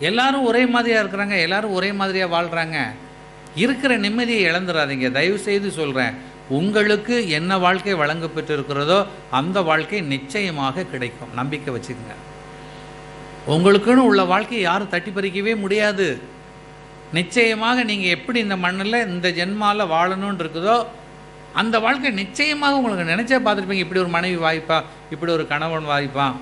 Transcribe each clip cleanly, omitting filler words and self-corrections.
எல்லாரும் ஒரே மாதிரியாக இருக்கிறாங்க, எல்லாரும் ஒரே மாதிரியாக வாழ்கிறாங்க. இருக்கிற நிம்மதியை இழந்துடாதீங்க. தயவு செய்து சொல்கிறேன், உங்களுக்கு என்ன வாழ்க்கை வழங்கப்பட்டு இருக்கிறதோ அந்த வாழ்க்கை நிச்சயமாக கிடைக்கும். நம்பிக்கை வச்சுக்கோங்க. உங்களுக்குன்னு உள்ள வாழ்க்கையை யாரும் தட்டி பறிக்கவே முடியாது. நிச்சயமாக நீங்கள் எப்படி இந்த மண்ணில் இந்த ஜென்மாவில் வாழணும்னு இருக்குதோ அந்த வாழ்க்கை நிச்சயமாக உங்களுக்கு நினச்சே பார்த்துருப்பீங்க. இப்படி ஒரு மனைவி வாய்ப்பா, இப்படி ஒரு கணவன் வாய்ப்பான்,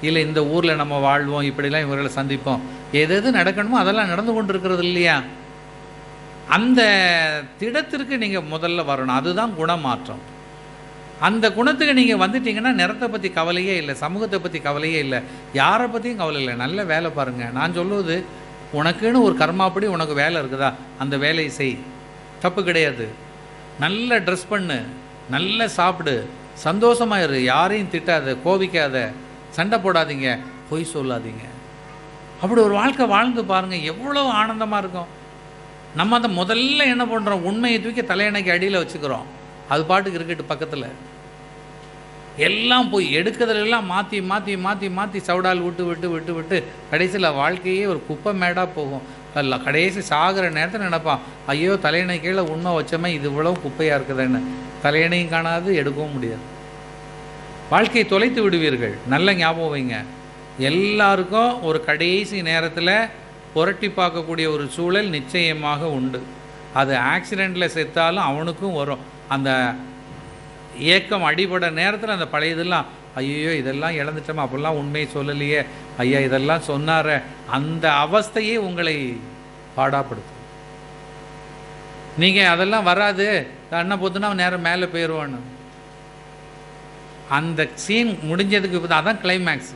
இல்லை இந்த ஊரில் நம்ம வாழ்வோம், இப்படிலாம் இவர்களை சந்திப்போம், எது நடக்கணுமோ அதெல்லாம் நடந்து கொண்டு இருக்கிறது இல்லையா? அந்த திடத்திற்கு நீங்கள் முதல்ல வரணும். அதுதான் குணமாற்றம். அந்த குணத்துக்கு நீங்கள் வந்துட்டீங்கன்னா நிறத்தை பற்றி கவலையே இல்லை, சமூகத்தை பற்றி கவலையே இல்லை, யாரை பற்றியும் கவலை இல்லை. நல்ல வேலை பாருங்கள். நான் சொல்லுவது, உனக்குன்னு ஒரு கர்மாப்படி உனக்கு வேலை இருக்குதா, அந்த வேலையை செய், தப்பு கிடையாது. நல்ல ட்ரெஸ் பண்ணு, நல்ல சாப்பிடு, சந்தோஷமாக இரு, யாரையும் திட்டாத, கோபிக்காத, சண்டை போடாதீங்க, பொய் சொல்லாதீங்க. அப்படி ஒரு வாழ்க்கை வாழ்ந்து பாருங்கள், எவ்வளோ ஆனந்தமாக இருக்கும். நம்ம அதை முதல்ல என்ன பண்ணுறோம், உண்மையை தூக்கி தலையணைக்கு அடியில் வச்சுக்கிறோம். அது பாட்டுக்கு இருக்கட்டு பக்கத்தில். எல்லாம் போய் எடுக்கிறதுலாம் மாற்றி மாற்றி மாற்றி மாற்றி சவுடால் விட்டு விட்டு விட்டு விட்டு கடைசியில் வாழ்க்கையே ஒரு குப்பை மேடாக போகும். அல்ல, கடைசி சாகிற நேரத்தில் நினைப்பான், ஐயோ தலையணை கீழே உண்மை வச்சோமே, இது இவ்வளோ குப்பையாக இருக்குதுன்னு. தலையணையும் காணாது, எடுக்கவும் முடியாது. வாழ்க்கையை தொலைத்து விடுவீர்கள். நல்ல ஞாபகம் வைங்க. எல்லாருக்கும் ஒரு கடைசி நேரத்தில் புரட்டி பார்க்கக்கூடிய ஒரு சூழல் நிச்சயமாக உண்டு. அது ஆக்சிடெண்ட்டில் செத்தாலும் அவனுக்கும் வரும். அந்த ஏக்கம் அடிபட நேரத்தில் அந்த பழையதெல்லாம், ஐயோ இதெல்லாம் இழந்துட்டோமா, அப்படிலாம் உண்மையை சொல்லலையே, ஐயா இதெல்லாம் சொன்னார, அந்த அவஸ்தையே உங்களை பாடாப்படுத்தும். நீங்கள் அதெல்லாம் வராது, அண்ணன் பொத்துனா நேரம் மேலே போயிடுவான்னு. அந்த சீன் முடிஞ்சதுக்கு அதான் கிளைமேக்ஸ்.